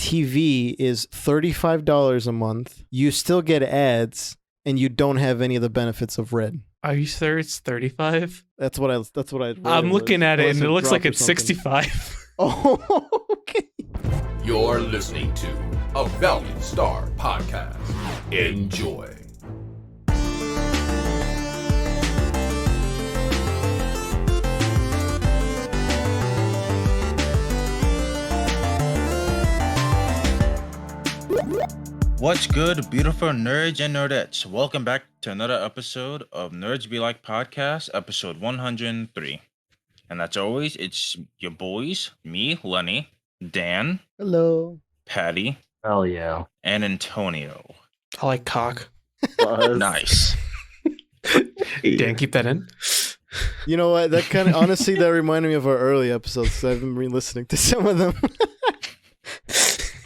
TV is $35 a month. You still get ads, and you don't have any of the benefits of Red. Are you sure it's 35? That's what I. I'm looking at it, and it looks like or it's something. 65. Oh, okay. You're listening to a Valiant Star podcast. Enjoy. What's good, beautiful nerds and nerdettes? Welcome back to another episode of Nerds Be Like Podcast, episode 103. And as always, it's your boys, me, Lenny, Dan, Hello. Patty, Hell yeah. and Antonio. I like cock. Nice. Dan, keep that in. You know what? That kind of honestly, that reminded me of our early episodes. So I've been re-listening to some of them.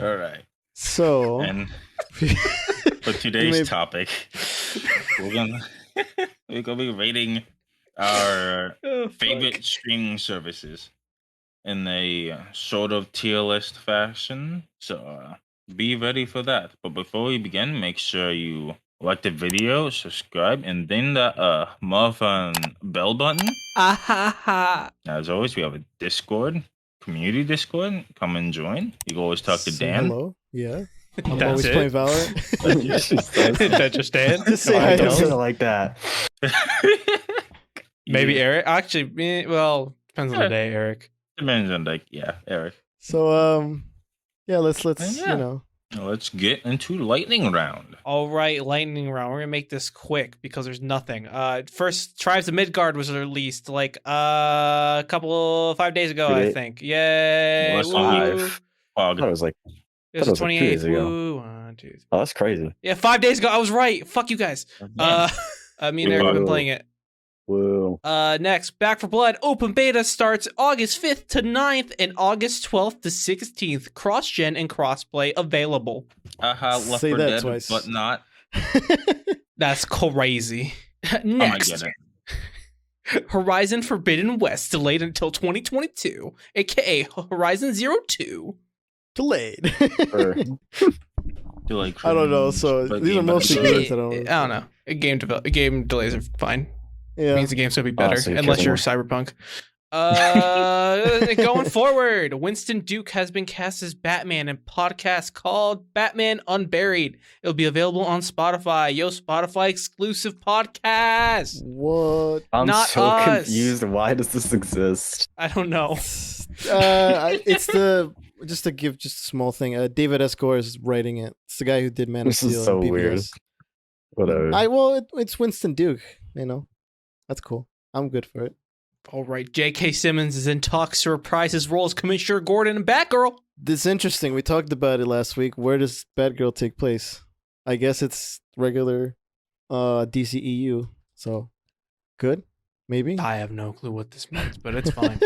All right. So, And for today's topic, we're gonna be rating our favorite streaming services in a sort of tier list fashion. So be ready for that. But before we begin, make sure you like the video, subscribe, and then the motherfucking bell button. As always, we have a Discord, community Discord. Come and join. You can always talk to say Dan. hello. Yeah. I'm That's always it? playing Valorant. That just Dan? Just say I hi. don't to say me. it like that. Maybe Eric? Actually, well, depends on the day, Eric. Depends on Eric. So, yeah, let's Yeah. you know. Now let's get into lightning round. All right, lightning round. We're gonna make this quick because there's nothing. First, Tribes of Midgard was released like 5 days ago, Did I it? think. Yay! Less Woo. than I thought it was like, It was thought it was like 2 28th. days ago. Woo. 1, 2, 3. oh, that's crazy. Yeah, 5 days ago. I was right. Fuck you guys. Me and Eric have been playing it. Whoa. Next, Back for Blood open beta starts August 5th to 9th and August 12th to 16th. Cross-gen and crossplay available. Left Say 4 that Dead, twice. but not. That's crazy. I might Next, get it. Horizon Forbidden West delayed until 2022, aka Horizon Zero 2. Delayed. Or- Do like I don't know. So but these are game mostly episode. games. I don't know. Game delays are fine. Yeah. Means the game's gonna be better so you unless care you're more. Cyberpunk. Going forward, Winston Duke has been cast as Batman in podcast called Batman Unburied. It'll be available on Spotify. Yo, Spotify exclusive podcast. What? I'm Not so us. confused. Why does this exist? I don't know. It's just to give just a small thing. David Escobar is writing it. It's the guy who did Man of This Steel. is so and BBS. weird. Whatever. It's Winston Duke. You know, that's cool. I'm good for it. All right, J.K. Simmons is in talks to reprise his role as Commissioner Gordon and Batgirl. This is interesting. We talked about it last week. Where does Batgirl take place? I guess it's regular DCEU. So good, maybe. I have no clue what this means, but it's fine.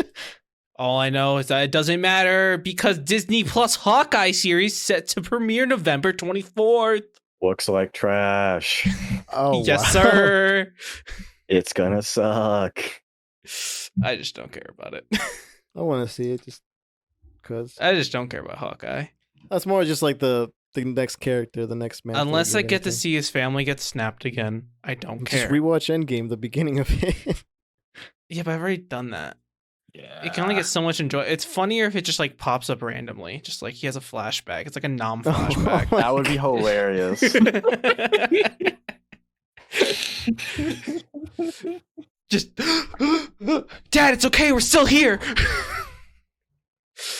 All I know is that it doesn't matter because Disney Plus Hawkeye series set to premiere November 24th. Looks like trash. Oh, Yes, wow. sir. It's gonna suck. I just don't care about it. I want to see it just because. I just don't care about Hawkeye. That's more just like the next character, the next man. Unless I get to see his family get snapped again, I don't care. Just rewatch Endgame, the beginning of it. Yeah, but I've already done that. Yeah. It can only get so much enjoy. It's funnier if it just like pops up randomly, just like he has a flashback. It's like a non-flashback. Oh, That would be hilarious. Just, Dad, it's okay. We're still here.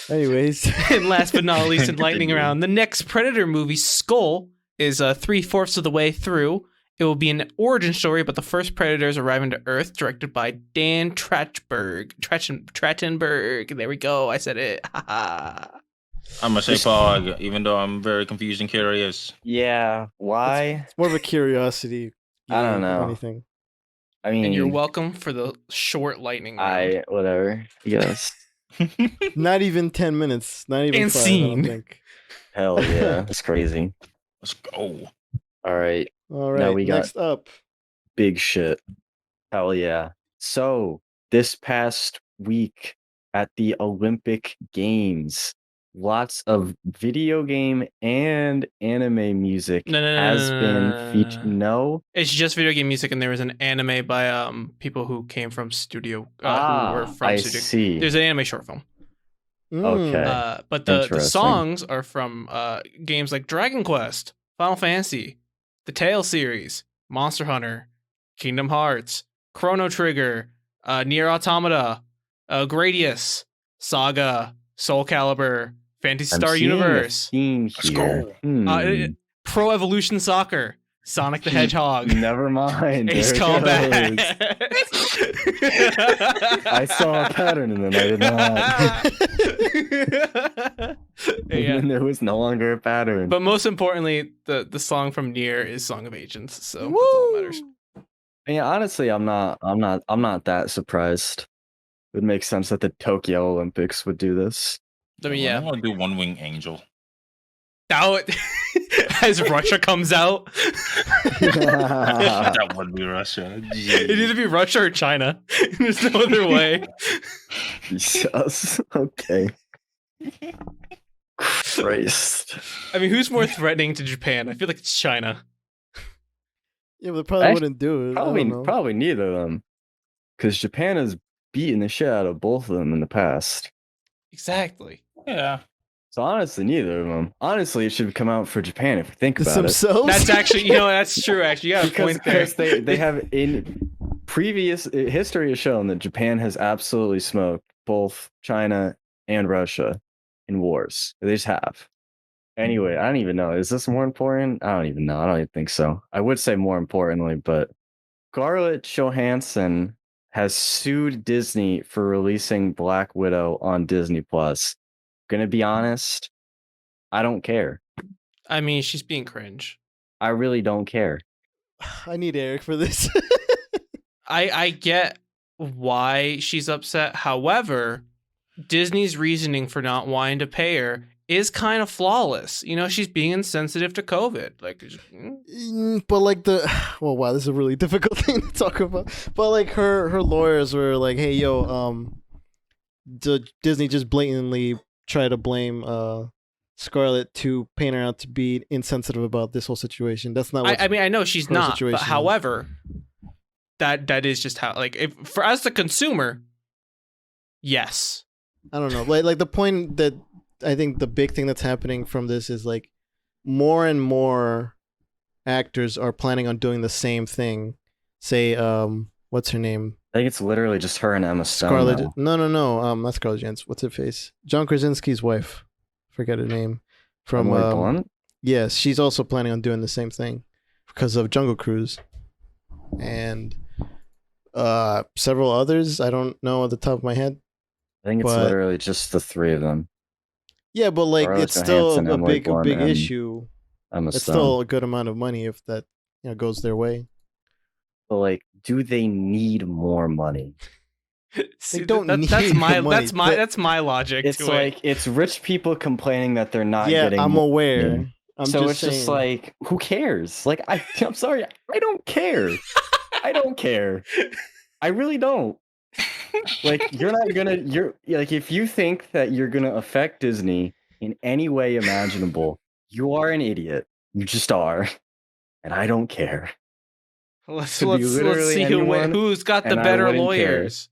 Anyways, And last but not least, in lightning round, the next Predator movie, Skull, is 3/4 of the way through. It will be an origin story about the first Predators arriving to Earth, directed by Dan Trachtenberg. There we go. I said it. I'm gonna say Pog, even though I'm very confused and curious. Yeah. Why? it's more of a curiosity. I don't than know. anything. I mean, And you're welcome for the short lightning round. whatever. Yes. Not even 10 minutes. Not even And 5, I scene. don't think. Hell yeah. That's crazy. Let's go. All right. All right. Now we got- next up. Big shit. Hell yeah. So this past week at the Olympic Games, lots of video game and anime music No, has been featured. No, it's just video game music, and there was an anime by people who came from studio, who were from I studio. see. There's an anime short film. Okay. But the Interesting. songs are from games like Dragon Quest, Final Fantasy, the Tale series, Monster Hunter, Kingdom Hearts, Chrono Trigger, Nier Automata, Gradius, Saga, Soul Calibur, Phantasy I'm Star seeing a Universe, theme Let's here. go. Pro Evolution Soccer, Sonic the Hedgehog, Never mind. Ace there it Combat. goes. I saw a pattern in them. I did not. Yeah. And there was no longer a pattern. But most importantly, the song from Nier is Song of Agents, so that's all that matters. Yeah, honestly, I'm not that surprised. It would make sense that the Tokyo Olympics would do this. I mean, I yeah. want to do One Wing Angel. Now, as Russia comes out, That would be Russia. it either be Russia or China. There's no other way. Jesus. Okay. Christ. I mean, who's more threatening to Japan? I feel like it's China. Yeah, but they probably wouldn't do it. I don't know. Probably neither of them. Because Japan has beaten the shit out of both of them in the past. Exactly. Yeah. So honestly, neither of them. Honestly, it should come out for Japan if you think Just about it. themselves. That's actually, that's true. Actually, you got a point there. Because they have in previous history has shown that Japan has absolutely smoked both China and Russia in wars. They just have. Anyway, I don't even know. Is this more important? I don't even know. I don't even think so. I would say more importantly, but Scarlett Johansson has sued Disney for releasing Black Widow on Disney Plus. Gonna be honest, I don't care. I mean, she's being cringe. I really don't care. I need Eric for this. I get why she's upset. However, Disney's reasoning for not wanting to pay her is kind of flawless. She's being insensitive to COVID. But like wow, this is a really difficult thing to talk about. But like her lawyers were like, hey, yo, Disney just blatantly tried to blame Scarlett to paint her out to be insensitive about this whole situation. That's not what I mean, I know she's her not, but situation is. however, that is just how, as the consumer, yes. I don't know. Like the point that I think the big thing that's happening from this is like more and more actors are planning on doing the same thing. Say, what's her name? I think it's literally just her and Emma Stone. Scarlett. now. No. Not Scarlett Johansson. What's her face? John Krasinski's wife. Forget her name. From Emily Blunt? yes, she's also planning on doing the same thing because of Jungle Cruise, and several others. I don't know at the top of my head. I think it's but- literally just the three of them. Yeah, but like Scarlett it's still Johansson, a Emily big Blunt, and issue. Emma It's Stone. still a good amount of money if that goes their way. But like, do they need more money? See, don't that's need my the money, but- that's my logic. It's to like it. it's rich people complaining that they're not Yeah, getting. I'm more aware. money. I'm So just it's just saying. like, who cares? Like, I'm sorry, I don't care. I don't care. I really don't. Like, you're like, if you think that you're gonna affect Disney in any way imaginable, you are an idiot. You just are, and I don't care. let's could be literally see anyone, who's got the and I better wouldn't care. lawyers.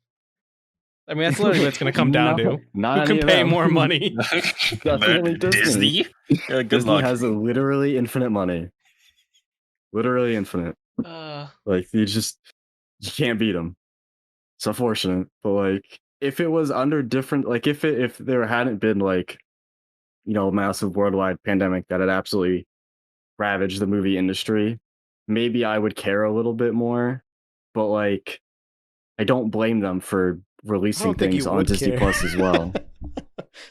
I mean, that's literally what it's going to come down No, to. not Who any can of pay them. more money? Definitely Disney? Good Disney luck. has literally infinite money. Literally infinite. Like, you can't beat them. It's unfortunate, but like, if it was under different, like if there hadn't been like, a massive worldwide pandemic that had absolutely ravaged the movie industry, maybe I would care a little bit more. But like, I don't blame them for releasing think things you on would Disney care. Plus as well.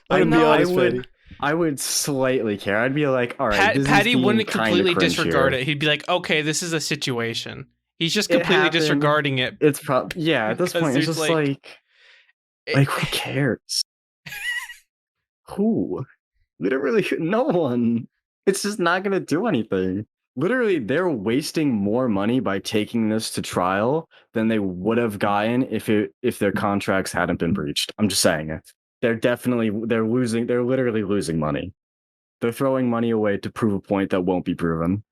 I'm gonna be know, honest, Fatty. I would slightly care. I'd be like, all right, Disney's Patty being wouldn't kinda completely cringe disregard here. it. He'd be like, okay, this is a situation. He's just It completely happened. disregarding it. It's probably, yeah, at this 'Cause point, it's there's, just like- like who cares? Who? Literally, no one. It's just not going to do anything. Literally, they're wasting more money by taking this to trial than they would have gotten if their contracts hadn't been breached. I'm just saying it. they're losing. They're literally losing money. They're throwing money away to prove a point that won't be proven.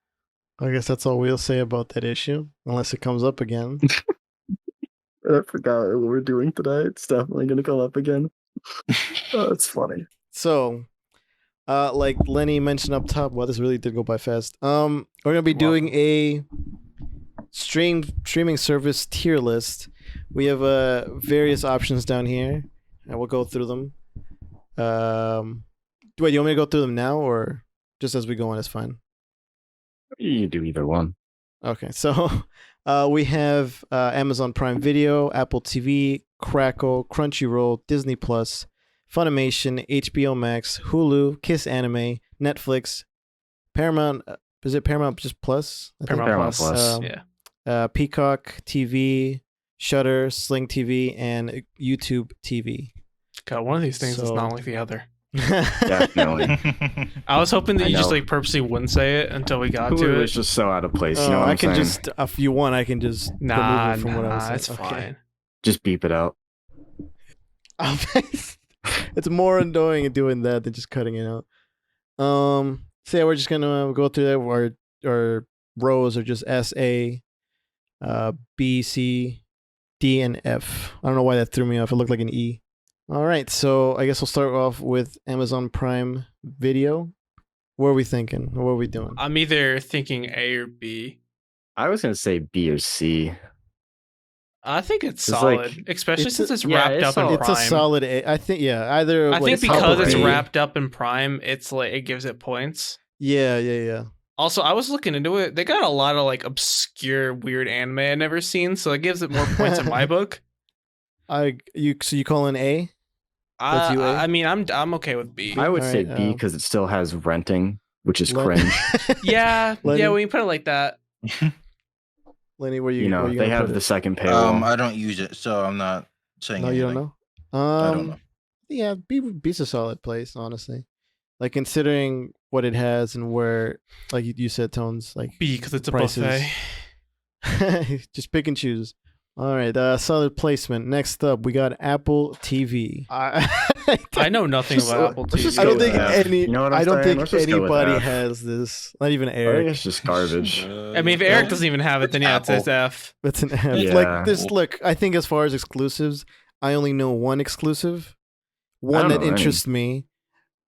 I guess that's all we'll say about that issue, unless it comes up again. I forgot what we're doing today. It's definitely going to come up again. Oh, it's funny. So, like Lenny mentioned up top, wow, this really did go by fast. We're gonna be doing a streaming service tier list. We have various options down here, and we'll go through them. Wait, you want me to go through them now, or just as we go on is fine? You do either one. Okay, so we have Amazon Prime Video, Apple TV, Crackle, Crunchyroll, Disney Plus, Funimation, HBO Max, Hulu, Kiss Anime, Netflix, Paramount. Is it Paramount just Plus? I think. Paramount Plus. Yeah. Peacock TV, Shudder, Sling TV, and YouTube TV. God, one of these things is So- not like the other. Definitely. I was hoping that I you just know. like purposely wouldn't say it until we got Hulu to is it. just so out of place. You know what I I'm can saying? just, if you want, I can just Nah, remove it from what I was saying. it's Okay. fine. Just beep it out. It's more annoying doing that than just cutting it out. So yeah, we're just gonna go through that. Our rows are just S, A, B, C, D, and F. I don't know why that threw me off. It looked like an E. All right, so I guess we'll start off with Amazon Prime Video. What are we thinking? What are we doing? I'm either thinking A or B. I was going to say B or C. I think it's It's solid, like- especially it's since a- it's yeah, wrapped it's up in solid. Prime. It's a solid A. I think either. I like, think it's because solid it's A. wrapped up in Prime, it's like it gives it points. Yeah. Also, I was looking into it. They got a lot of like obscure, weird anime I've never seen, so it gives it more points in my book. So you call an A? That's you, A? I mean, I'm okay with B. I would All say right, B because it still has renting, which is Len- cringe. Yeah, Lenny? when you put it like that. Lenny, where you? You know, where you they gonna have put the it? second paywall. I don't use it, so I'm not saying No, anything. you don't know. I don't know. Yeah, B's a solid place, honestly. Like considering what it has and where, like you said, Tones, like B because it's a Prices. buffet. just pick and choose. All right, solid placement. Next up, we got Apple TV. I know nothing Just- about Apple let's just TV. I don't go with think F. any. You know what I'm I don't saying? think Let's just go with anybody F. has this. Not even I think Eric. it's just garbage. I mean, if Eric doesn't even have it, then yeah, it's Apple. F. That's an F. Yeah. Like this. Look, I think as far as exclusives, I only know one exclusive, one don't that know any. interests me,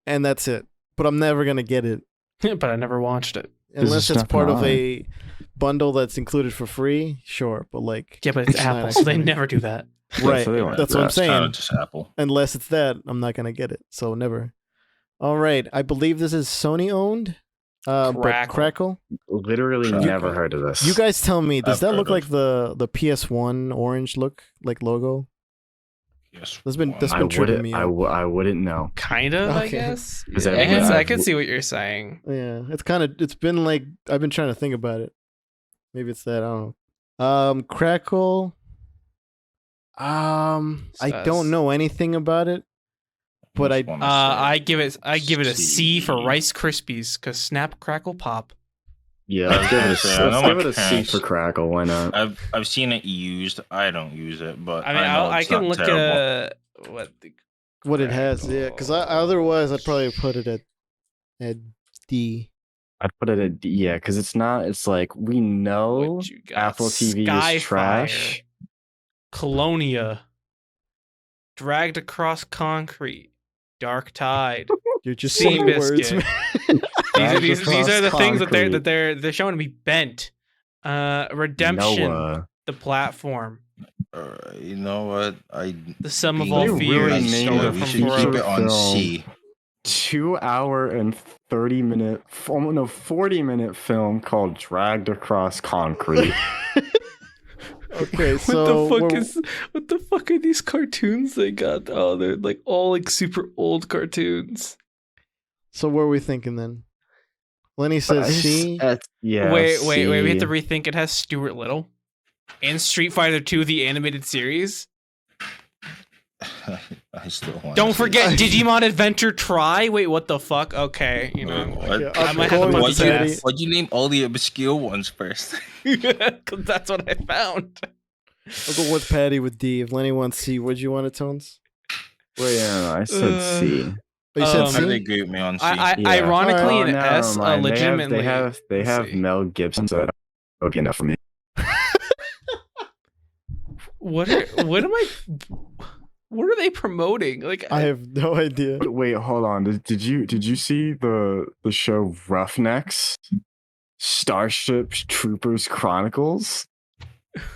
and that's it. But I'm never gonna get it But I never watched it. unless just it's part of nothing a bundle that's included for free. Sure, but like, Yeah, but it's It's not Apple, so they actually- never do that. right? so they want That's what I'm that. Kind saying. of just Apple. Unless it's that, I'm not gonna get it. So never. All right, I believe this is Sony owned. But Crackle. Crackle. Literally You- never heard of this. You guys tell me, does I've that heard look of. like the PS1 orange look like logo? Yes. That's been one. I tripping wouldn't. me I, out. I wouldn't know. Kind of, I Okay. guess. 'Cause I I've- can see what you're saying. Yeah, it's been like I've been trying to think about it. Maybe it's that, I don't know. Crackle. I don't know anything about it, but I Just wanna say- I give it a C for C. Rice Krispies because Snap Crackle Pop. Yeah, I was let's give it gonna a, say, I let's know give my it a C parents- for Crackle. Why not? I've seen it used. I don't use it, but I mean, know I it's can not look terrible. at what the what it has. Yeah, because otherwise I'd probably put it at D. I'd put it at D, yeah, because it's not. It's like we know what you got. Apple TV Skyfire, is trash. Colonia, Dragged Across Concrete, Dark Tide. You're just Sea saying words, Biscuit. man. These are the Across things that Concrete. they're showing to be bent. Redemption, Noah. the platform, You know what? the sum of They all really fears, named stolen it. we from should forever. keep it on Film. C. 2 hour and 30-minute, 40-minute film called Dragged Across Concrete. Okay, so what the fuck are these cartoons they got? Oh, they're like all like super old cartoons. so what are we thinking then? Lenny says C. Yeah. wait, we have C. to rethink. It has Stuart Little and Street Fighter 2, the animated series. I still want. Don't forget Digimon Adventure Try. Wait, what the fuck? Okay, you know, What? Yeah, I might have to going put with this Patty. yes. Why'd you name all the obscure ones first? because that's what I found. I'll go with Patty with D. If Lenny wants C, would you want it, Tones? Wait, no, I said C. But you said Um, How do they C? agree with me on C? Ironically, Oh, an never S, mind. legitimately. They have C. Mel Gibson, so that would be enough for me. What are they promoting? Like, I have no idea. Wait, hold on. Did you see the show Roughnecks? Starship Troopers Chronicles?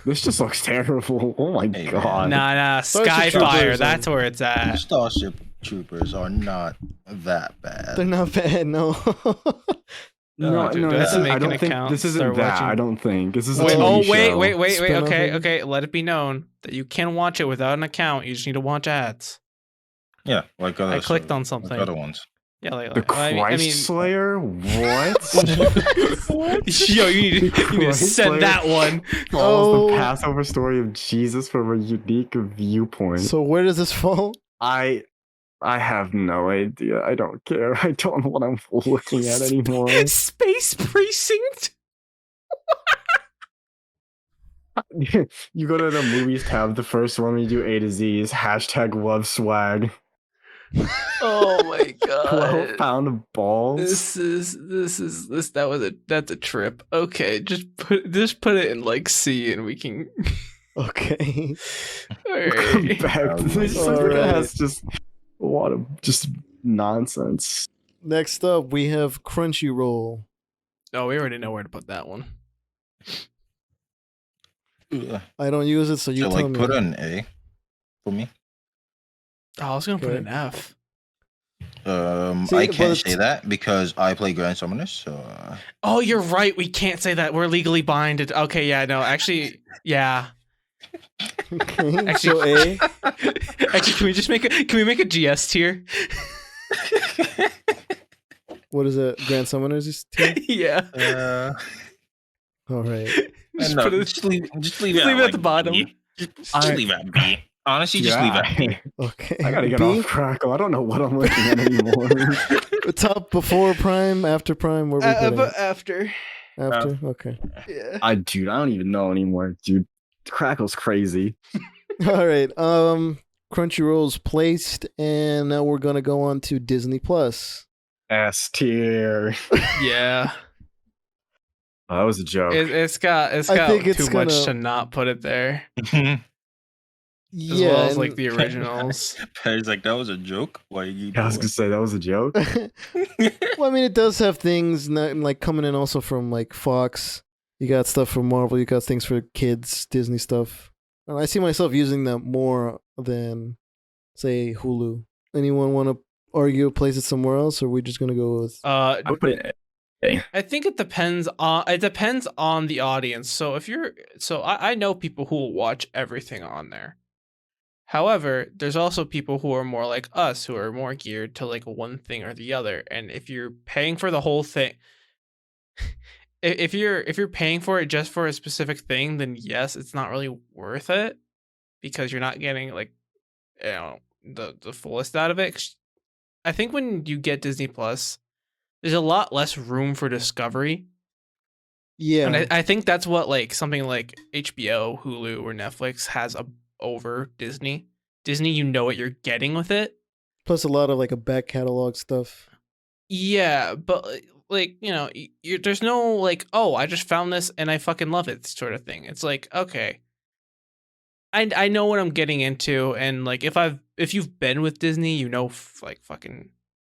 This just looks terrible. Oh my Hey, god. nah, Starship Skyfire. Troopers, That's where it's at. Starship Troopers are not that bad. They're not bad, no. No, dude, no, that's I make an don't think account, this isn't start that. watching- I don't think this is. Wait, a oh TV wait, show. wait. Spin-off movie? Okay. Let it be known that you can watch it without an account. You just need to watch ads. Yeah, like other I clicked on like something. other ones. Yeah, like The Christ Slayer? What? Yo, you need to Christ send Slayer that one. follows Oh. the Passover story of Jesus from a unique viewpoint. So where does this fall? I have no idea. I don't care. I don't know what I'm looking at anymore. Space Precinct. You go to the movies tab, the first one we do A to Z is hashtag love swag. Oh my 12 pound of balls. That's a trip. Okay, just put it in like C and we can. Okay. Alright. Back. This Alright. has just a lot of just nonsense. Next up, we have Crunchyroll. Oh, we already know where to put that one. Yeah. I don't use it, so you So tell like me. put an A for me. Oh, I was gonna put Okay. an F. See, I but can't it's- say that because I play Grand Summoners, so Oh, you're right. We can't say that. We're legally binded. Okay, yeah, no, actually, yeah. Okay, Actually- so A. Actually, can we make a GS tier? What is it? Grand Summoners tier? Yeah. All right. Just no, put it- just leave it Just leave it at the bottom. B. Just leave it at B. Honestly, just leave it at B. Okay. I gotta get B? off Crackle. I don't know what I'm looking at anymore. Top before Prime, after Prime, where we put it? after. After? Okay. Yeah. Dude, I don't even know anymore. Dude, Crackle's crazy. All right. Crunchyroll's placed, and now we're gonna go on to Disney Plus. S tier. Yeah. Oh, that was a joke. It's got I think it's too much gonna- to not put it there. As Yeah. well as like and- the originals. Perry's like, that was a joke. Why are you I was doing gonna say that was a joke. well, I mean, it does have things like coming in also from like Fox. You got stuff from Marvel. You got things for kids, Disney stuff. And I see myself using that more than, say, Hulu. Anyone want to argue, place it somewhere else, or are we just gonna go with? I would put it in I think it depends on the audience. So I know people who will watch everything on there. However, there's also people who are more like us, who are more geared to like one thing or the other. And if you're paying for the whole thing, if you're paying for it just for a specific thing, then yes, it's not really worth it because you're not getting like, you know, the fullest out of it. 'Cause I think when you get Disney Plus, there's a lot less room for discovery. Yeah. And I think that's what like something like HBO, Hulu, or Netflix has over Disney. Disney, you know what you're getting with it. Plus a lot of like a back catalog stuff. Yeah, but like, you know, there's no like, oh, I just found this and I fucking love it sort of thing. It's like, okay, I know what I'm getting into, and like if you've been with Disney, you know, like fucking,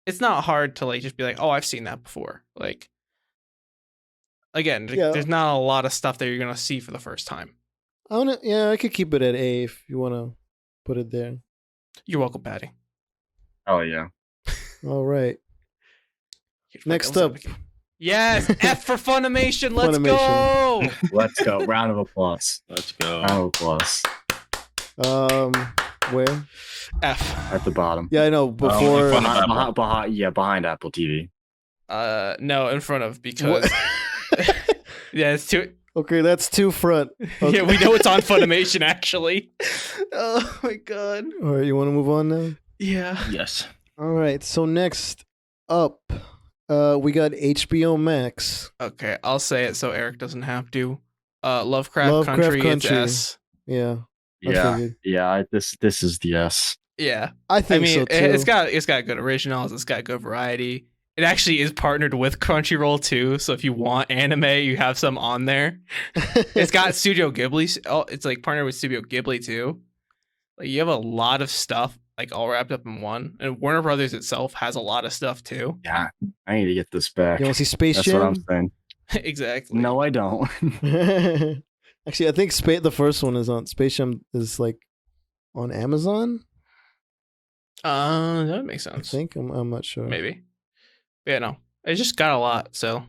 it's not hard to like just be like, oh, I've seen that before. Like, again, Yeah. there's not a lot of stuff that you're gonna see for the first time. I could keep it at A if you want to put it there. You're welcome, Patty. Oh yeah. All right. Here's my Next devil's up. advocate. Yes, F for Funimation. Let's Funimation. go. Let's go. Round of applause. Let's go. Round of applause. Where? F. At the bottom. Yeah, I know. Before. in front of Apple. Behind Apple TV. No, in front of because yeah, it's too. Okay, that's two front. Okay. Yeah, we know it's on Funimation actually. Oh my god. All right, you want to move on now? Yeah. Yes. All right. So next up, we got HBO Max. Okay, I'll say it so Eric doesn't have to. Lovecraft Lovecraft Country. It's Country. S. Yeah. I Yeah. figured. Yeah. This is the S. Yeah. I think so too. it's got good originals. It's got good variety. It actually is partnered with Crunchyroll too. So if you want anime, you have some on there. It's got Studio Ghibli. Oh, it's like partnered with Studio Ghibli too. Like you have a lot of stuff like all wrapped up in one. And Warner Brothers itself has a lot of stuff too. Yeah, I need to get this back. You want to see Space That's Jam? what I'm saying. Exactly. No, I don't. Actually, I think the first one is on Space Jam is like on Amazon. That would make I sense. think I'm not sure. Maybe. Yeah, no. It just got a lot, so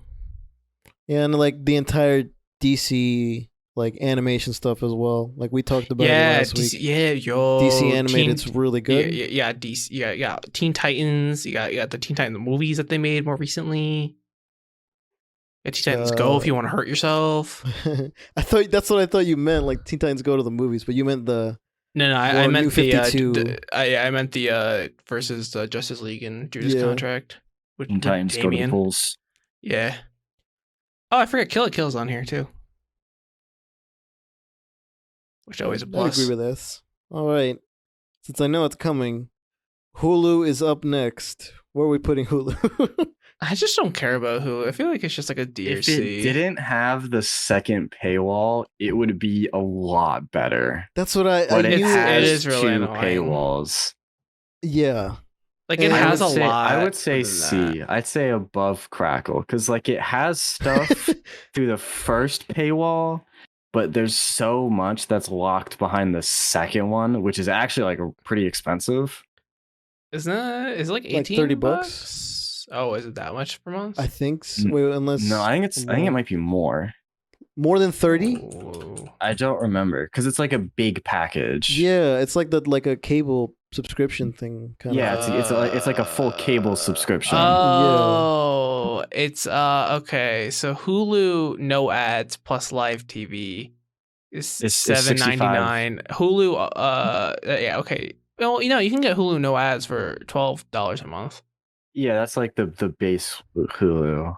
Yeah, and like the entire DC like animation stuff as well. Like we talked about it last DC, week. yeah, yo. DC animated's really good. Yeah, DC. Yeah. Teen Titans. You got the Teen Titans movies that they made more recently. Yeah, Teen Titans Go if you want to hurt yourself. I thought that's what I thought you meant. Like Teen Titans Go to the movies, but you meant the No, I meant New 52. I meant the versus the Justice League and Judas Contract. With Titans go to the Bulls. Yeah. Oh, I forgot Kill It Kill's on here too. Which always a plus. I agree with this. All right. Since I know it's coming, Hulu is up next. Where are we putting Hulu? I just don't care about Hulu. I feel like it's just like a DRC. If it didn't have the second paywall, it would be a lot better. That's what I But it knew. has it is really two annoying. paywalls. Yeah. Like And it I has a would say- lot. I would say other than C. that. I'd say above Crackle because like it has stuff through the first paywall, but there's so much that's locked behind the second one, which is actually like pretty expensive. Isn't that is it like 18 30 bucks? Oh, is it that much per month? I think wait, unless No, I think it might be more. more than 30. Ooh. I don't remember because it's like a big package. Yeah, it's like a cable subscription thing. Kind Yeah, of. it's like a full cable subscription. Oh, it's okay. So Hulu no ads plus live TV is It's $7.99. Hulu yeah, okay. Well, you can get Hulu no ads for $12 a month. Yeah, that's like the base Hulu. You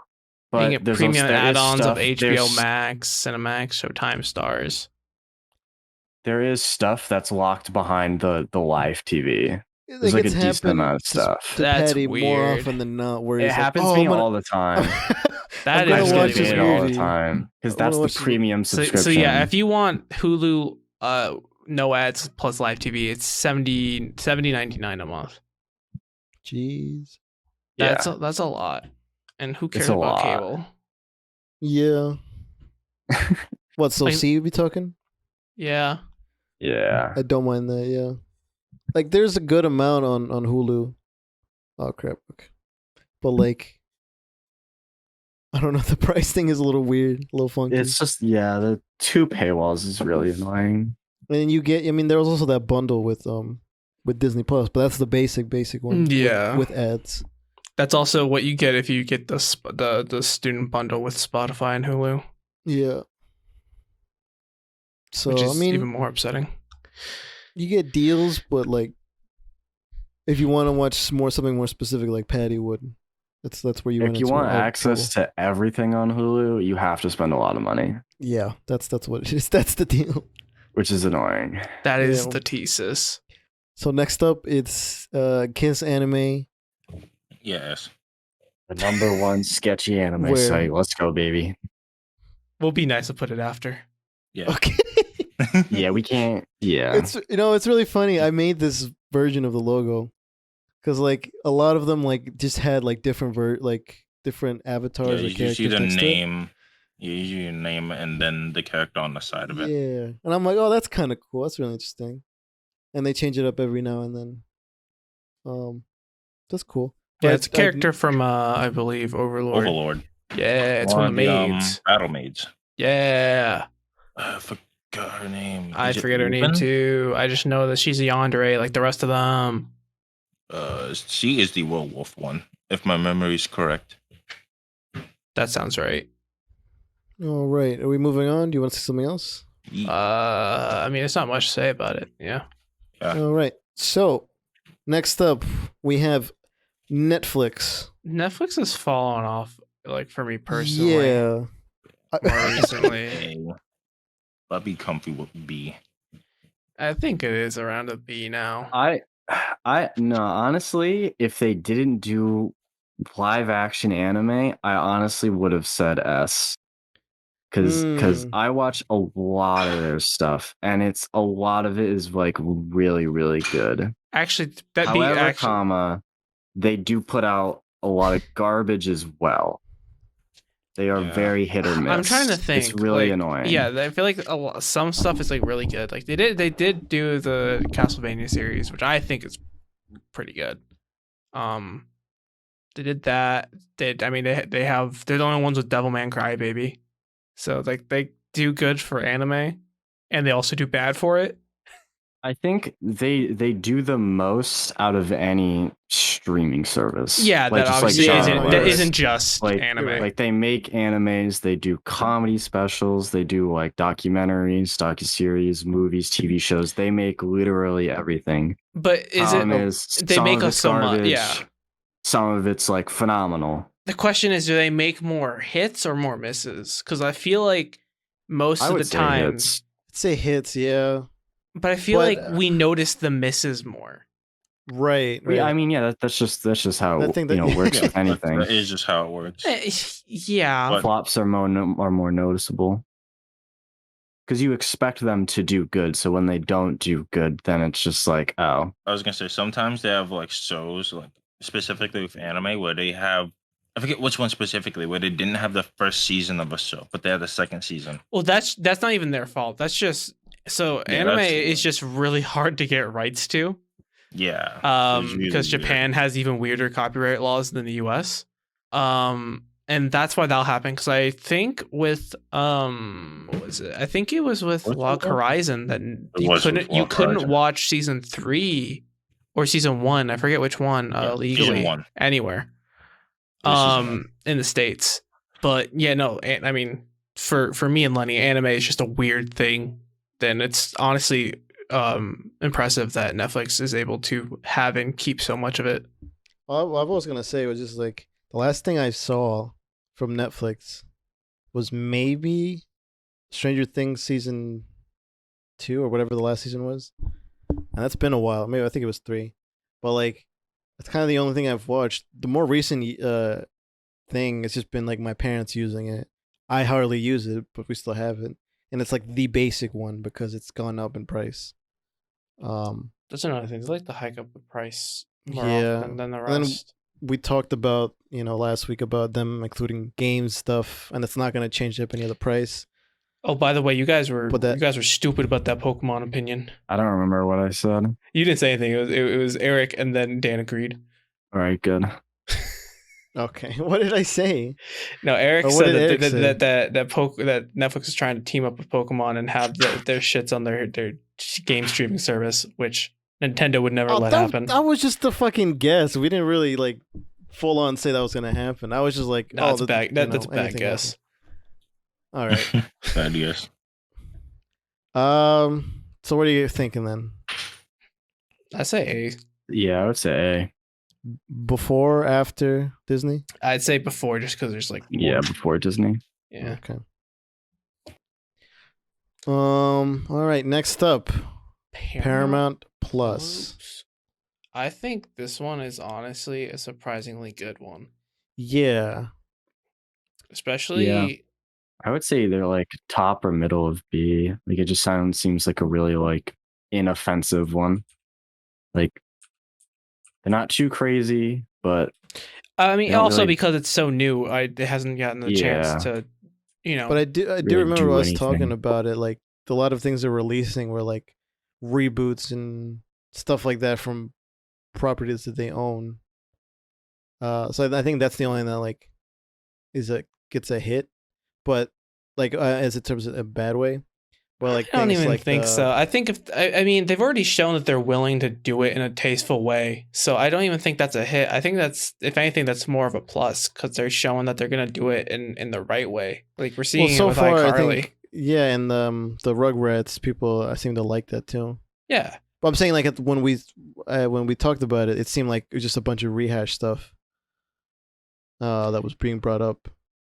But can get there's premium there is add-ons of stuff- HBO there's- Max, Cinemax, Showtime, Stars. There is stuff that's locked behind the live TV. There's like a it's decent happened amount of to- stuff. to That's Patty more weird. often than not. Where It he's like, happens "Oh, to me I'm gonna- all the time. That I'm gonna is I watch get this it all the movie. time because I'm that's gonna the watch this- premium So, subscription. so yeah, if you want Hulu no ads plus live TV, it's $70.99 a month. Jeez. Yeah. That's a lot. And who cares a about lot. cable? Yeah. What? So Like- C you be talking? Yeah. Yeah. I don't mind that. Yeah. Like there's a good amount on Hulu. Oh crap. Okay. But like, I don't know. The price thing is a little weird, a little funky. It's just the two paywalls is really annoying. And you get. I mean, there was also that bundle with Disney Plus, but that's the basic one. Yeah. With ads. That's also what you get if you get the student bundle with Spotify and Hulu, Yeah. So which is I mean, even more upsetting. you get deals, but like, if you want to watch something more specific, like Patty would, that's where you. If you want access to everything on Hulu, you have to spend a lot of money, yeah, that's what it is. That's the deal. which is annoying. That is Yeah. the thesis. So next up, it's Kiss Anime. Yes. The number one sketchy anime Where- site. Let's go, baby. Will be nice to put it after. Yeah. Okay. Yeah, we can't. Yeah. It's it's really funny. I made this version of the logo because like a lot of them like just had like different different Yeah, avatars or you characters see the next to it. name. You use your name and then the character on the side of it. Yeah, and I'm like, oh, that's kind of cool. That's really interesting. And they change it up every now and then. That's cool. Yeah, But it's a character from I believe Overlord. Overlord. Yeah, it's one of the maids. Battle maids. Yeah. I forgot her name. I Is it forget her name Ruben? too. I just know that she's a yandere like the rest of them. She is the werewolf one, if my memory is correct. That sounds right. All right, are we moving on? Do you want to see something else? I mean, it's not much to say about it. Yeah. All right. So next up, we have Netflix. Netflix has fallen off, like for me personally. Yeah. More recently. Hey, I'll be comfy with B. I think it is around a B now. I Honestly, if they didn't do live action anime, I honestly would have said S. Because I watch a lot of their stuff, and a lot of it is like really, really good. Actually, They do put out a lot of garbage as well. They are very hit or miss. I'm trying to think. It's really annoying. Yeah, I feel like some stuff is like really good. Like they did do the Castlevania series, which I think is pretty good. They did that. They're the only ones with Devilman Crybaby, so like they do good for anime, and they also do bad for it. I think they do the most out of any streaming service. Yeah, like, that obviously isn't just like, anime. Like they make animes, they do comedy specials, they do like documentaries, docuseries, movies, TV shows. They make literally everything. But they make us so much? Yeah. Some of it's like phenomenal. The question is, do they make more hits or more misses? Because I feel like most of the time, I'd say hits, yeah. But I feel like we notice the misses more. Right. Yeah, I mean, yeah, that's just how it works with anything. That is just how it works. Yeah. But flops are more noticeable because you expect them to do good. So when they don't do good, then it's just like, oh. I was gonna say sometimes they have like shows, like specifically with anime, where they have, I forget which one specifically, where they didn't have the first season of a show, but they had the second season. Well, that's not even their fault. That's just anime is just really hard to get rights to. Yeah. Because Japan has even weirder copyright laws than the US. And that's why that'll happen. Because I think with what was it? I think it was with Log Horizon that you couldn't watch season 3 or season 1. I forget which one legally anywhere. In the States. But yeah, no, I mean for me and Lenny, anime is just a weird thing. Then it's honestly impressive that Netflix is able to have and keep so much of it. What I was gonna say was just like the last thing I saw from Netflix was maybe Stranger Things season 2 or whatever the last season was, and that's been a while. Maybe I think it was 3, but like that's kind of the only thing I've watched. The more recent thing, it's just been like my parents using it. I hardly use it, but we still have it. And it's like the basic one because it's gone up in price. That's another thing. They like to hike up the price more often than the rest. And then we talked about, last week about them including games stuff, and it's not going to change up any of the price. Oh, by the way, you guys were stupid about that Pokemon opinion. I don't remember what I said. You didn't say anything. It was Eric, and then Dan agreed. All right, good. Okay, what did I say? No, Eric said that Netflix is trying to team up with Pokemon and have their shits on their game streaming service, which Nintendo would never let happen. That was just a fucking guess. We didn't really like full on say that was gonna happen. I was just like, that's a bad guess. All right, bad guess. So what are you thinking then? I say A. Yeah, I would say A. Before, after Disney? I'd say before, just because there's like more. Yeah, before Disney. Yeah. Okay. All right. Next up, Paramount Plus. I think this one is honestly a surprisingly good one. Yeah. Especially. Yeah. I would say they're like top or middle of B. Like it just seems like a really like inoffensive one. Like. They're not too crazy, but I mean, also because it's so new, it hasn't gotten the chance to, But I do remember us talking about it. Like a lot of things they're releasing were like reboots and stuff like that from properties that they own. So I think that's the only thing that like gets a hit, but like as in terms of a bad way. Well, like I don't even think so. I think they've already shown that they're willing to do it in a tasteful way. So I don't even think that's a hit. I think that's, if anything, that's more of a plus because they're showing that they're gonna do it in the right way. Like we're seeing it with iCarly. I think, and the Rugrats people seem to like that too. Yeah, but I'm saying like when we talked about it, it seemed like it was just a bunch of rehash stuff that was being brought up.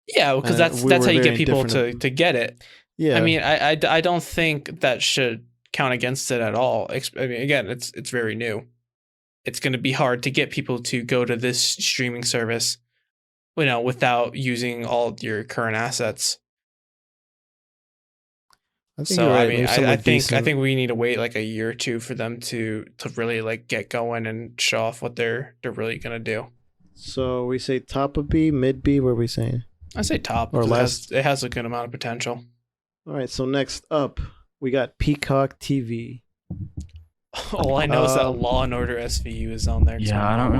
Yeah, because that's how you get people to get it. Yeah, I mean, I don't think that should count against it at all. I mean, again, it's very new. it's going to be hard to get people to go to this streaming service, without using all of your current assets. So I mean, I think we need to wait like a year or two for them to really like get going and show off what they're really gonna do. So we say top of B, mid B. What are we saying? I say top. Or last. It has a good amount of potential. All right. So next up, we got Peacock TV. All I know is that Law and Order SVU is on there. Yeah, I don't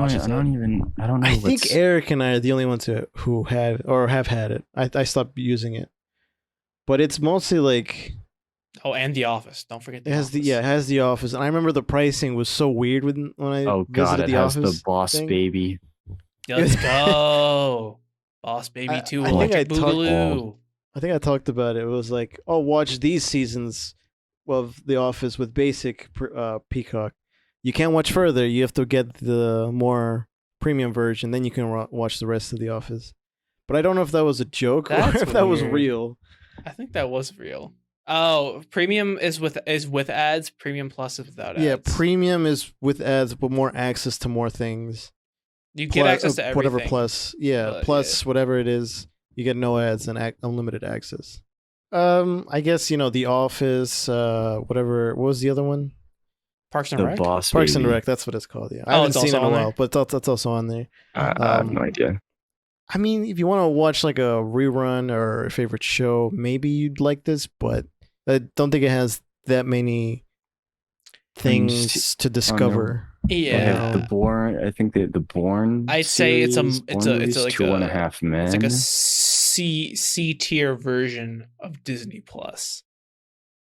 know. I think Eric and I are the only ones who had or have had it. I stopped using it, but it's mostly like. Oh, and The Office. Don't forget The Office. It has The Office, and I remember the pricing was so weird when I visited The Office. The Boss Baby. Let's go, Boss Baby 2. I think I talked about it. It was like, oh, watch these seasons of The Office with basic Peacock. You can't watch further. You have to get the more premium version. Then you can watch the rest of The Office. But I don't know if that was a joke or if that was real. I think that was real. Oh, premium is with ads. Premium Plus is without ads. Yeah, premium is with ads, but more access to more things. You get access to everything. Whatever plus, plus whatever it is, you get no ads and unlimited access. I guess The Office, whatever. What was the other one? Parks and Rec. Parks and Rec. That's what it's called. Yeah, I haven't seen it in a while, but that's also on there. I have no idea. I mean, if you want to watch like a rerun or a favorite show, maybe you'd like this, but I don't think it has that many things to discover. Yeah, the Bourne. I think the Bourne. I'd say it's like 2.5 Men. It's like a C tier version of Disney Plus.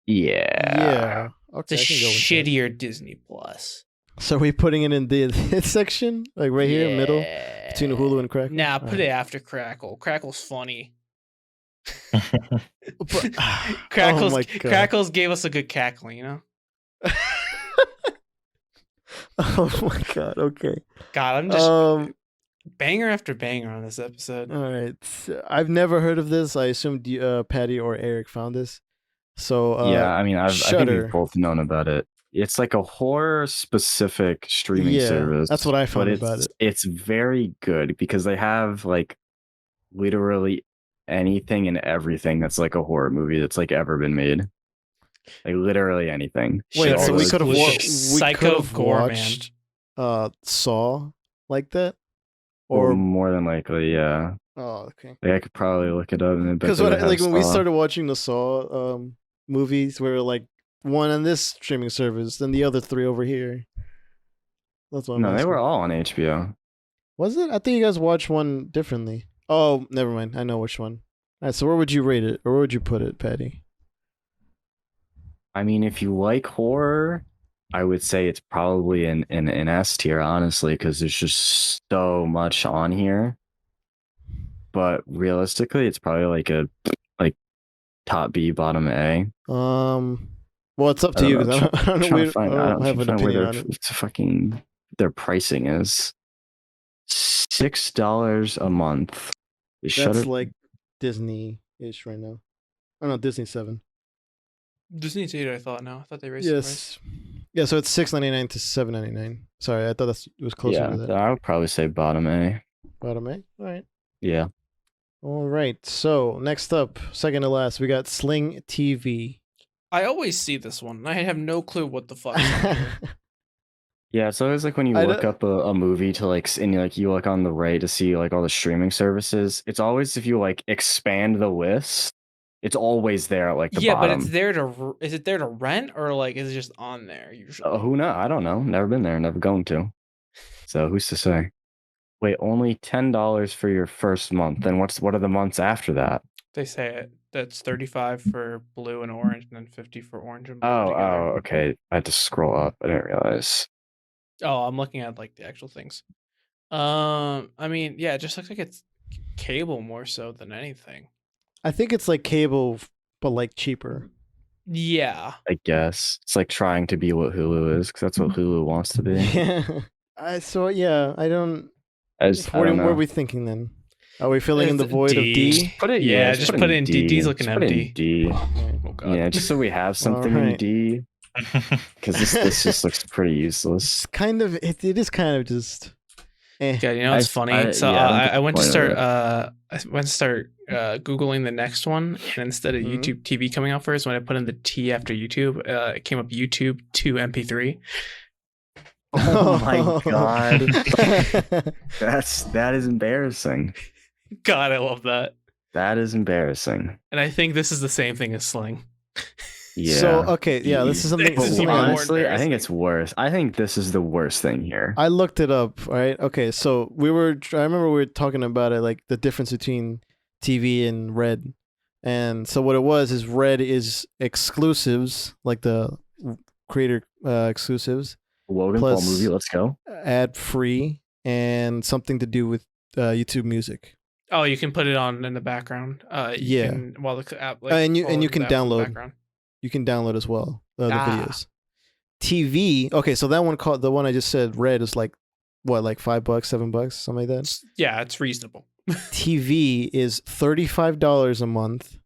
Yeah. Okay, it's a shittier Disney Plus. So are we putting it in this section, like right here, middle, between Hulu and Crackle? Nah, put it after Crackle. Crackle's funny. Crackles gave us a good cackling, Oh my god, okay. God, I'm just banger after banger on this episode. All right. I've never heard of this. I assumed Patty or Eric found this. So yeah, I mean, I think we've both known about it. It's like a horror specific streaming service. That's what I found about it. It's very good because they have like literally anything and everything that's like a horror movie that's like ever been made. Like literally anything. Wait, so we could have watched Saw like that? Or more than likely, yeah. Oh, okay. Like, I could probably look it up and because when we started watching the Saw movies, we were like one on this streaming service, then the other 3 over here. That's what. No, they were all on HBO. Was it? I think you guys watched one differently. Oh, never mind. I know which one. All right, so where would you rate it, or where would you put it, Patty? I mean, if you like horror, I would say it's probably an S tier, honestly, because there's just so much on here. But realistically, it's probably like a top B, bottom A. Well, it's up to you. I don't have an opinion on it. Their pricing is $6 a month. That's like Disney-ish right now. Oh no, Disney 7. Disney's 8, I thought. I thought they raised the price. Yeah, so it's $6.99 to $7.99. Sorry, I thought it was closer to that. I would probably say bottom A. Bottom A? All right. Yeah. All right. So next up, second to last, we got Sling TV. I always see this one. I have no clue what the fuck. Yeah, it's always like when you look up a movie to and you look on the right to see like all the streaming services. It's always if you like expand the list, it's always there at like the bottom. Yeah, but it's there is it there to rent or like is it just on there usually? Who knows? I don't know. Never been there. Never going to. So who's to say? Wait, only $10 for your first month. Then what are the months after that? They say it. That's $35 for blue and orange, and then $50 for orange and blue. Oh, okay. I had to scroll up. I didn't realize. Oh, I'm looking at like the actual things. I mean, yeah, it just looks like it's cable more so than anything. I think it's like cable, but like cheaper. Yeah. I guess it's like trying to be what Hulu is because that's what Hulu wants to be. Yeah. I don't. What are we thinking then? Are we filling in the void of D? Put it, just put it in D. D's looking empty. D. Oh god. Yeah, just so we have something in D. because this just looks pretty useless. It's kind of it is kind of just. Yeah, you know it's funny. I I went to point start of googling the next one, and instead of Mhm. YouTube TV coming up first, when I put in the T after YouTube, it came up YouTube to MP3. Oh my god, that is embarrassing. God, I love that. That is embarrassing. And I think this is the same thing as Sling. Yeah. So okay, yeah, this is something. This is something even I- more Honestly, I think embarrassing. it's worse. I think this is the worst thing here. I looked it up. All right. Okay. So I remember we were talking about it, like the difference between TV and Red. And so what it was is Red is exclusives, like the creator exclusives, Logan Plus- Paul movie. Let's go. ad free, and something to do with YouTube Music. Oh, you can put it on in the background. Yeah. While the app, And you follows can the app in the download. background. You can download as well the Ah. videos. TV. Okay, so that one called the one I just said. Red is like what, like $5, $7, something like that. Yeah, it's reasonable. TV is $35 a month.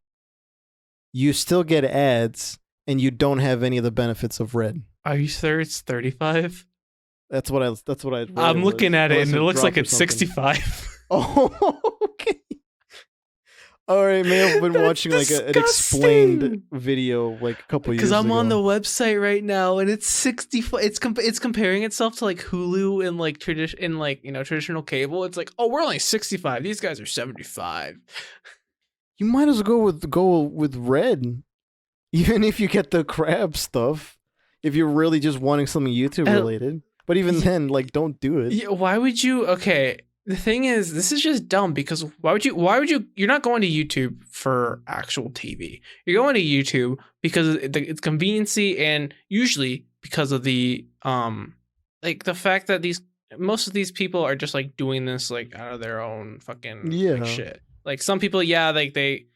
You still get ads, and you don't have any of the benefets of Red. Are you sure it's 35? That's what I. Read I'm it looking was. at it, Unless and it looks like dropped or it's something. 65. Oh, okay. All right, may have been That's watching like an disgusting. explained video like a couple years Because ago. I'm on the website right now, and it's 65. It's comparing itself to like Hulu and like traditional cable. It's like, oh, we're only 65. These guys are 75. You might as well go with Red, even if you get the crab stuff. If you're really just wanting something YouTube related, but even then, like, don't do it. Yeah, why would you? Okay, the thing is, this is just dumb because why would you? You're not going to YouTube for actual TV. You're going to YouTube because it's conveniency, and usually because of the like the fact that most of these people are just like doing this like out of their own fucking like, shit. Like some people, yeah, like they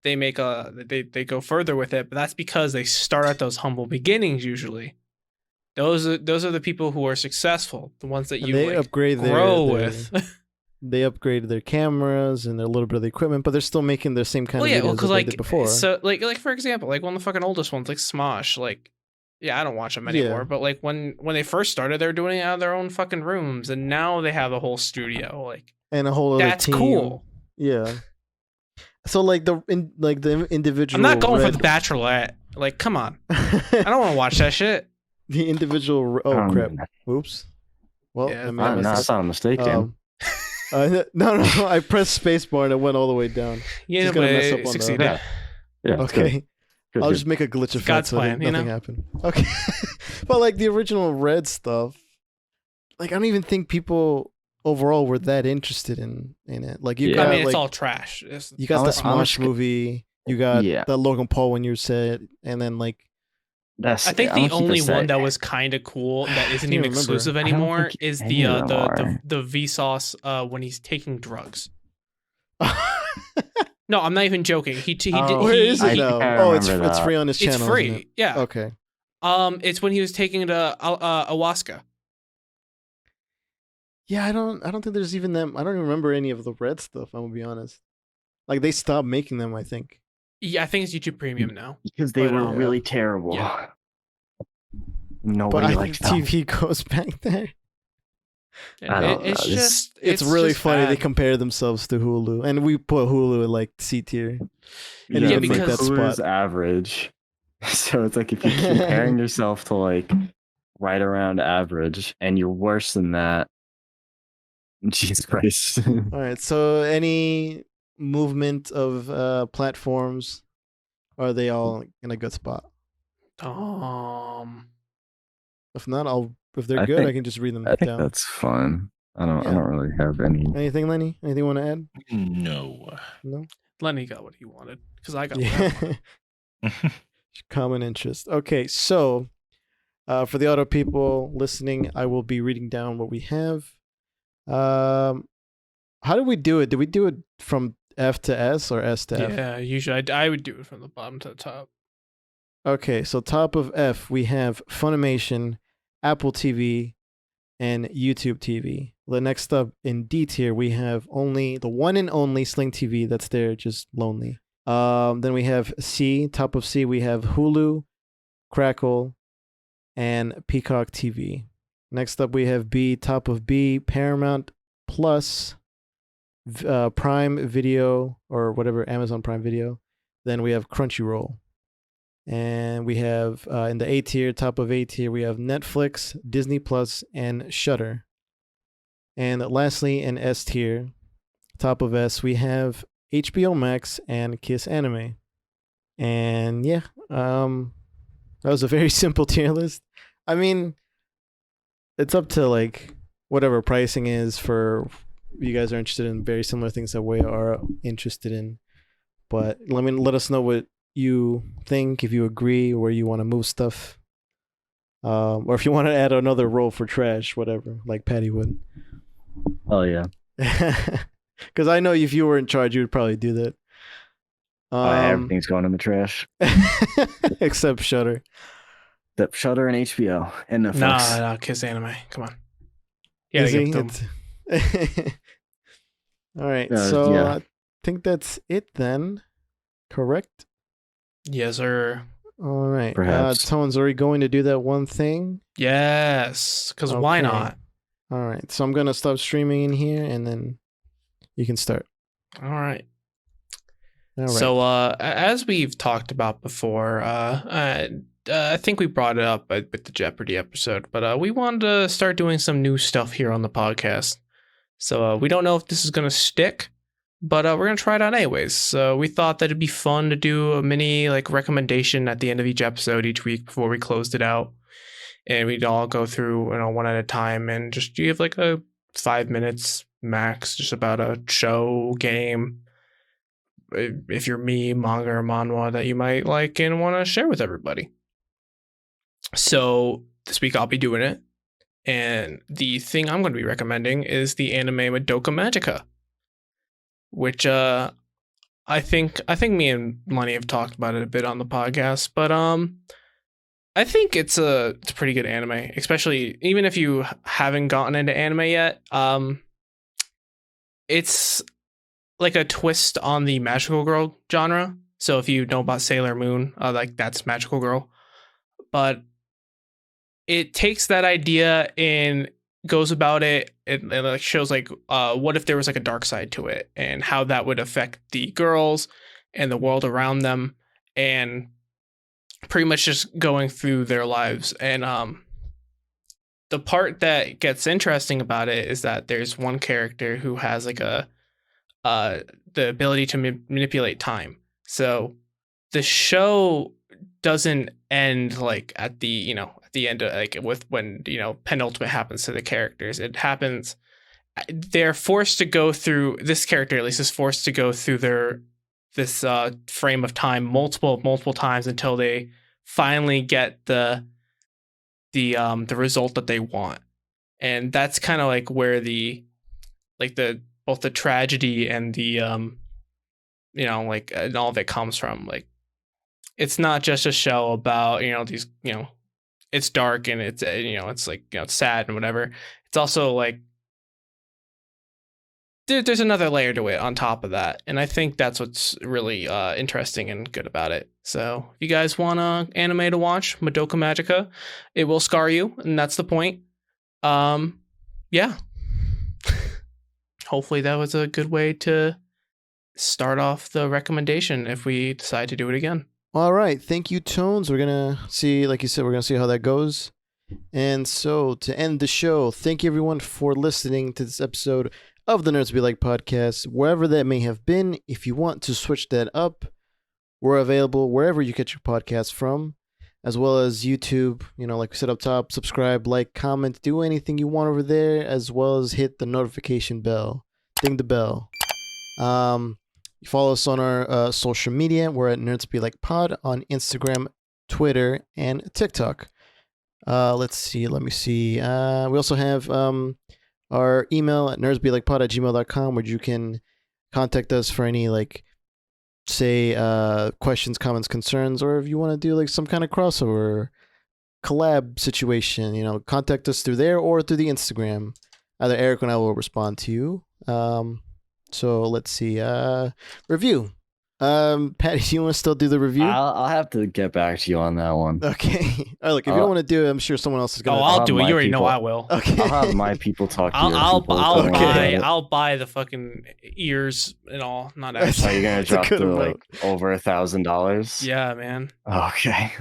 make they go further with it, but that's because they start at those humble beginnings usually. Those are the people who are successful, the ones that And you they like, upgrade grow their with. they upgraded their cameras and a little bit of the equipment, but they're still making the same kind Well, of yeah, videos because that they like did before. so like for example, like one of the fucking oldest ones, like Smosh, like yeah, I don't watch them anymore, Yeah. but like when they first started, they were doing it out of their own fucking rooms, and now they have a whole studio. Like And a whole other that's team. cool. Yeah. So like the individual. I'm not going for Red- the Bachelorette. Like, come on, I don't want to watch that shit. the individual. Oh crap! Oops. Well, Yeah, I mean, I No, messed it's not a mistake, up. Cam. No. I pressed spacebar and it went all the way down. Yeah, Just gonna but mess it up on the- succeeded. Yeah. Yeah. Okay. Good, I'll good. just make a glitch effect God's so plan, you nothing know? happened. Okay. But like the original Red stuff, like I don't even think people overall were that interested in it. Like you Yeah. got I mean, like it's all trash. you got the I'm Smosh movie, you got Yeah. the Logan Paul when you said, and then like That's, I think I'm the gonna keep only this one at- that was kind of cool that isn't can't even remember. exclusive I don't anymore think is any of them are. the Vsauce when he's taking drugs. No, I'm not even joking. He did. Oh, where is I it think now? I Oh, it's remember that. free on his channel. It's isn't free. it? Yeah. Okay. It's when he was taking the ayahuasca. Yeah, I don't think there's even them. I don't even remember any of the Red stuff. I'm gonna be honest. Like they stopped making them, I think. Yeah, I think it's YouTube Premium now. Because they But, were yeah. really terrible. Yeah. But Nobody I think liked them. TV goes back there. And I don't it's know. just It's really just funny. They bad. compare themselves to Hulu, and we put Hulu in like C tier. And Yeah, even like because- that Hulu's spot. average. So it's like if you're comparing yourself to like right around average and you're worse than that, Jesus Christ. All right. So any movement of platforms, or are they all in a good spot? If not, if they're I good, I think- can just read them I think down. that's fun. I Yeah. don't really have any. Anything, Lenny? Anything you want to add? No. No. Lenny got what he wanted because I got what I wanted. Yeah. Common interest. Okay, so for the auto people listening, I will be reading down what we have. How did we do it? Did we do it from F to S or S to F? Yeah, usually I would do it from the bottom to the top. Okay, so top of F we have Funimation, Apple TV, and YouTube TV. The next up in D tier we have only the one and only Sling TV that's there, just lonely. Then we have C. Top of C we have Hulu, Crackle, and Peacock TV. Next up, we have B, top of B, Paramount Plus, Prime Video, or whatever, Amazon Prime Video. Then we have Crunchyroll. And we have, in the A tier, top of A tier, we have Netflix, Disney Plus, and Shudder. And lastly, in S tier, top of S, we have HBO Max and Kiss Anime. And yeah, that was a very simple tier list. I mean, it's up to like whatever pricing is for you guys are interested in very similar things that we are interested in. But let us know what you think, if you agree, where you want to move stuff. Or if you want to add another roll for trash, whatever, like Patty would. Oh yeah. Because I know if you were in charge, you would probably do that. Everything's going in the trash. Except Shudder. Except Shudder and HBO and Netflix. No, Kiss Anime. Come on. Yeah, Yeah, all right, so yeah. I think that's it then. Correct? yes, sir. All right. Perhaps. Tones, are we going to do that one thing? Yes, because why Okay. not? All right, so I'm going to stop streaming in here, and then you can start. All right. All right. So, as we've talked about before, I think we brought it up with the Jeopardy episode, but we wanted to start doing some new stuff here on the podcast. So we don't know if this is going to stick, but we're going to try it out anyways. So we thought that it'd be fun to do a mini like recommendation at the end of each episode each week before we closed it out. And we'd all go through, one at a time and just give like a 5 minutes max, just about a show, game, if you're me, manga or manhwa that you might like and want to share with everybody. So this week I'll be doing it. And the thing I'm going to be recommending is the anime Madoka Magica, which I think me and Lenny have talked about it a bit on the podcast, but I think it's a pretty good anime, especially even if you haven't gotten into anime yet. It's like a twist on the magical girl genre. So if you know about Sailor Moon, like that's magical girl, but it takes that idea and goes about it and like shows like what if there was like a dark side to it and how that would affect the girls and the world around them, and pretty much just going through their lives. And the part that gets interesting about it is that there's one character who has like the ability to manipulate time. So the show doesn't end like at the end of like with when penultimate happens to the characters. It happens, they're forced to go through, this character at least is forced to go through this frame of time multiple times until they finally get the result that they want. And that's kind of like where both the tragedy and the and all of it comes from. Like, it's not just a show about these it's dark and it's it's like it's sad and whatever. It's also like there's another layer to it on top of that, and I think that's what's really interesting and good about it. So if you guys want anime to watch, Madoka Magica, it will scar you, and that's the point. Yeah. Hopefully that was a good way to start off the recommendation if we decide to do it again. All right. Thank you, Tones. We're going to see, like you said, we're going to see how that goes. And so to end the show, thank you everyone for listening to this episode of the Nerds Be Like podcast, wherever that may have been. If you want to switch that up, we're available wherever you get your podcasts from, as well as YouTube. Like we said up top, subscribe, like, comment, do anything you want over there, as well as hit the notification bell. Ding the bell. Follow us on our social media. We're at Nerds Be Like Pod on Instagram, Twitter, and TikTok. Let me see. We also have our email at nerdsbelikepod@gmail.com, where you can contact us for any questions, comments, concerns, or if you want to do some kind of crossover collab situation, contact us through there or through the Instagram. Either Eric and I will respond to you. So let's see. Review. Patty, do you want to still do the review? I'll have to get back to you on that one. Okay. All right, look, if you don't want to do it, I'm sure someone else is gonna. I'll do it. my You already know people- I will. Okay. I'll have my people talk to your I'll people. I'll Don't worry buy about it. I'll buy the fucking ears and all. Not That's- Are actually. you gonna That's a drop good the amount. over $1,000? Yeah, man. Okay.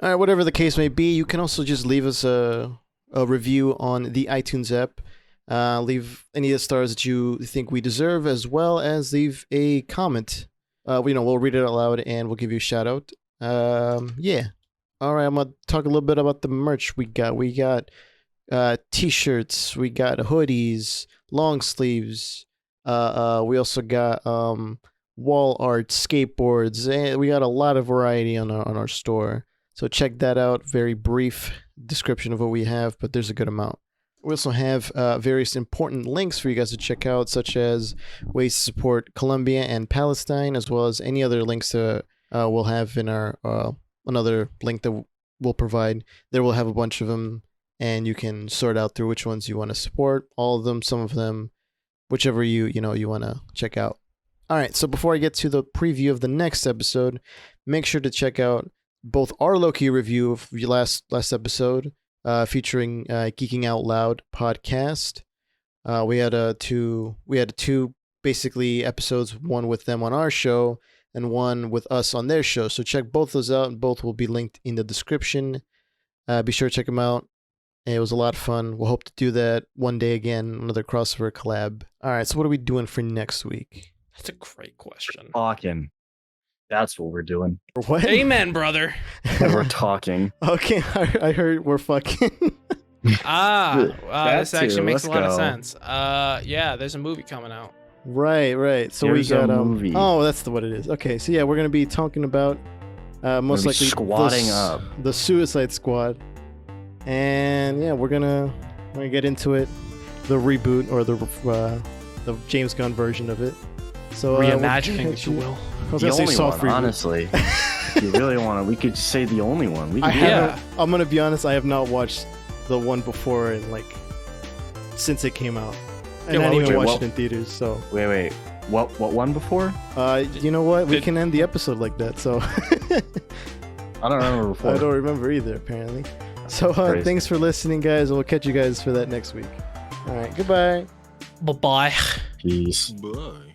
All right, whatever the case may be, you can also just leave us a review on the iTunes app. Leave any of the stars that you think we deserve, as well as leave a comment. We'll read it out loud and we'll give you a shout out. Yeah. All right, I'm gonna talk a little bit about the merch we got. We got t-shirts, we got hoodies, long sleeves. We also got wall art, skateboards, and we got a lot of variety on our store. So check that out. Very brief description of what we have, but there's a good amount. We also have various important links for you guys to check out, such as ways to support Colombia and Palestine, as well as any other links that we'll have in our another link that we'll provide. There we'll have a bunch of them, and you can sort out through which ones you want to support. All of them, some of them, whichever you want to check out. All right, so before I get to the preview of the next episode, make sure to check out both our Loki review of the last episode, featuring Geeking Out Loud podcast. We had two basically episodes, one with them on our show and one with us on their show. So check both those out, and both will be linked in the description. Be sure to check them out. It was a lot of fun. We'll hope to do that one day again, another crossover collab. All right, so what are we doing for next week? That's a great question. Talking. That's what we're doing. What? Amen, brother. We're talking. Okay, I heard we're fucking. That This actually too, makes a lot of let's go. sense. Yeah, there's a movie coming out. Right. So There's we a got movie. Oh, that's what it is. Okay, so yeah, we're gonna be talking about most be likely squatting up. the Suicide Squad, and yeah, we're gonna get into it, the reboot or the James Gunn version of it. So Reimagining, if you will. I was The gonna say only soft one, reboot. honestly. If you really want to, we could say the only one. We I could do haven't. that. I'm gonna be honest. I have not watched the one before and since it came out, and Yeah, I why didn't would even you? watch Well- it in theaters. So Wait. What one before? you know what? We Did- can end the episode like that. So I don't remember before. I don't remember either. Apparently. So Crazy. thanks for listening, guys. We'll catch you guys for that next week. All right. Goodbye. Bye bye. Peace. Bye.